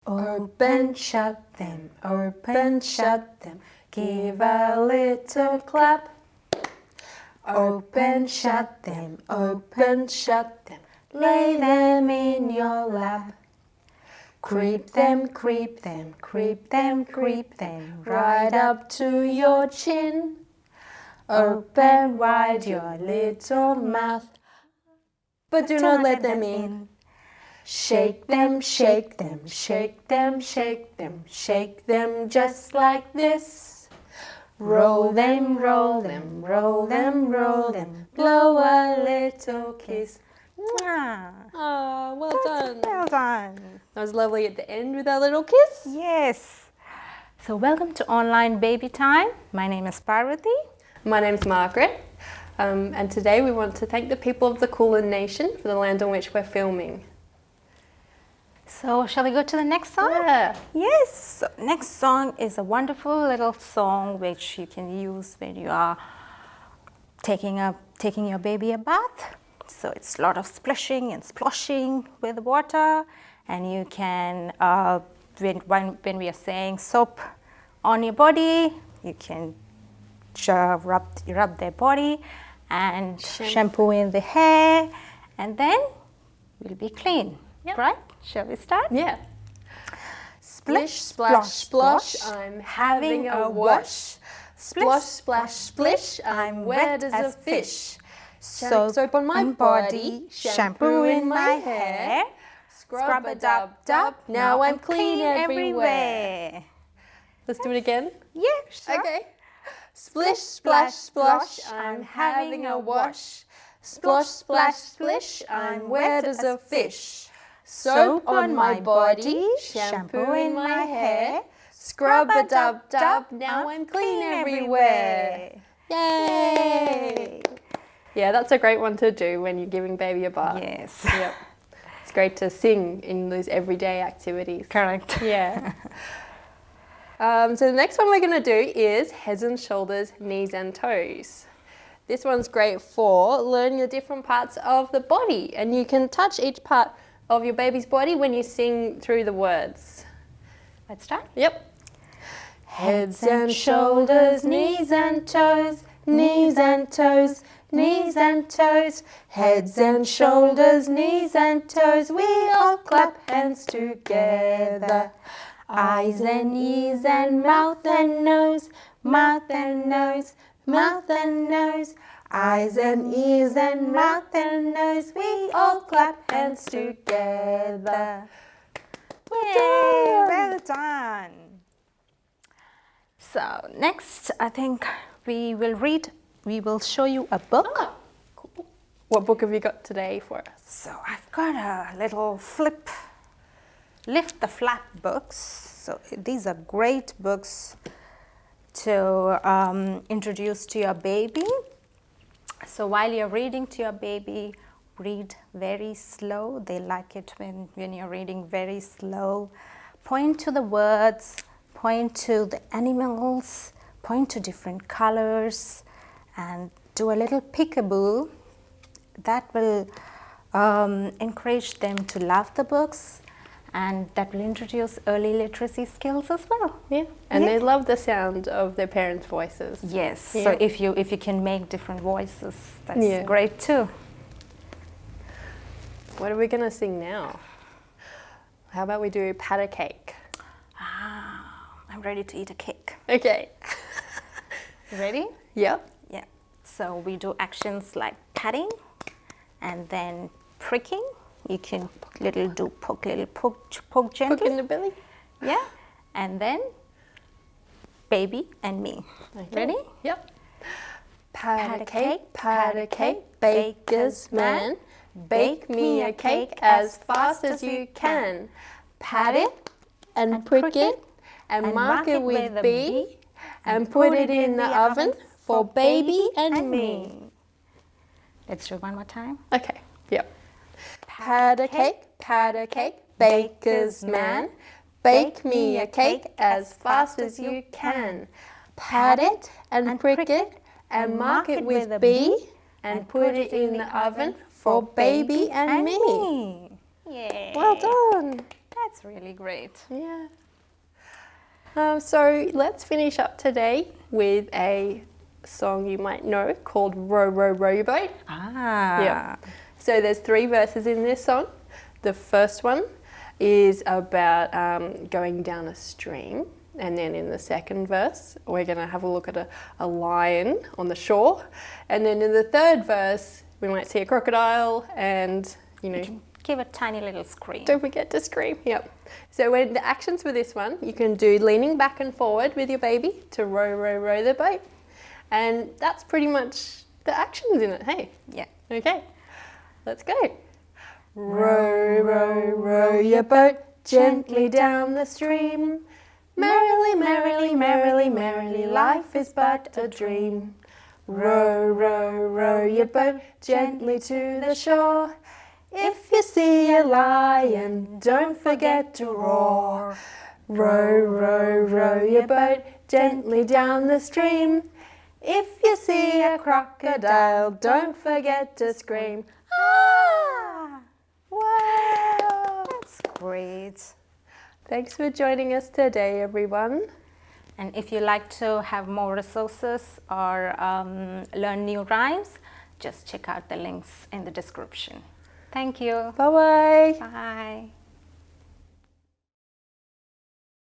Open, shut them, open, shut them, give a little clap. Open, shut them, lay them in your lap. Creep them, creep them, creep them, creep them, right up to your chin. Open wide your little mouth, but do not let them in. Shake them, shake them, shake them, shake them, shake them just like this. Roll them, roll them, roll them, roll them, blow a little kiss. Oh, well done. Well done. That was lovely at the end with our little kiss. Yes. So welcome to Online Baby Time. My name is Parvathy. My name's Margaret, and today we want to thank the people of the Kulin Nation for the land on which we're filming. So shall we go to the next song? Yeah. Yes. So next song is a wonderful little song which you can use when you are taking your baby a bath. So it's a lot of splishing and sploshing with water, and you can when we are saying soap on your body, you can rub their body and shampoo in the hair, and then we'll be clean. Yep. Right? Shall we start? Yeah. Splish, splash, splosh, I'm having a wash. Splosh, splash, splish, I'm wet as a fish. Soap on my body, shampoo in my hair. Scrub-a-dub-dub, now I'm clean everywhere. Let's do it again. Yeah, sure. Okay. Splish, splash, splosh, I'm having a wash. Splosh, splash, splish, I'm wet as a fish. Soap on my body, shampoo in my hair. Scrub-a-dub-dub, now I'm clean everywhere. Yay! Yeah, that's a great one to do when you're giving baby a bath. Yes. Yep. It's great to sing in those everyday activities. Correct. Yeah. So the next one we're going to do is heads and shoulders, knees and toes. This one's great for learning the different parts of the body, and you can touch each part of your baby's body when you sing through the words. Let's start. Yep. Heads and shoulders, knees and toes, knees and toes, knees and toes. Heads and shoulders, knees and toes, we all clap hands together. Eyes and ears and mouth and nose, mouth and nose, mouth and nose. Eyes and ears and mouth and nose, we all clap hands together. Yay, well done. So next, I think we will show you a book. Oh, cool. What book have you got today for us? So I've got a little lift the flap books. So these are great books to introduce to your baby. So while you're reading to your baby, read very slow. They like it when you're reading very slow. Point to the words, point to the animals, point to different colors, and do a little peekaboo. That will encourage them to love the books, and that will introduce early literacy skills as well. Yeah, and they love the sound of their parents' voices. Yes, yeah. So if you can make different voices, that's great too. What are we going to sing now? How about we do Patacake? I'm ready to eat a cake. Okay. Ready? Yep. Yeah. So we do actions like patting and then pricking. You can poke gently. Poke in the belly. Yeah. And then baby and me. Okay. Ready? Yep. Patacake, patacake, baker's man. Bake me a cake as fast as you can. Pat it and prick it and mark it with a B and put it in the oven for baby and me. Let's do it one more time. Okay, yep. Patacake, patacake, baker's man. Bake me a cake as fast as you can. Pat it and prick it and mark it with B and put it in the oven for baby and me. Yeah. Well done. That's really great. Yeah. So let's finish up today with a song you might know called Row, Row, Row Your Boat. Ah. Yeah. So there's 3 verses in this song. The first one is about going down a stream. And then in the second verse, we're going to have a look at a lion on the shore. And then in the third verse, we might see a crocodile and, you know, Give a tiny little scream. don't forget to scream. Yep. So when the actions for this one, you can do leaning back and forward with your baby to row, row, row the boat. And that's pretty much the actions in it, hey? Yeah. Okay, let's go. Row, row, row your boat gently down the stream. Merrily, merrily, merrily, merrily, life is but a dream. Row, row, row your boat gently to the shore. If you see a lion, don't forget to roar. Row, row, row your boat gently down the stream. If you see a crocodile, don't forget to scream. Ah! Wow! That's great. Thanks for joining us today, everyone. And if you like to have more resources or learn new rhymes, just check out the links in the description. Thank you. Bye-bye. Bye.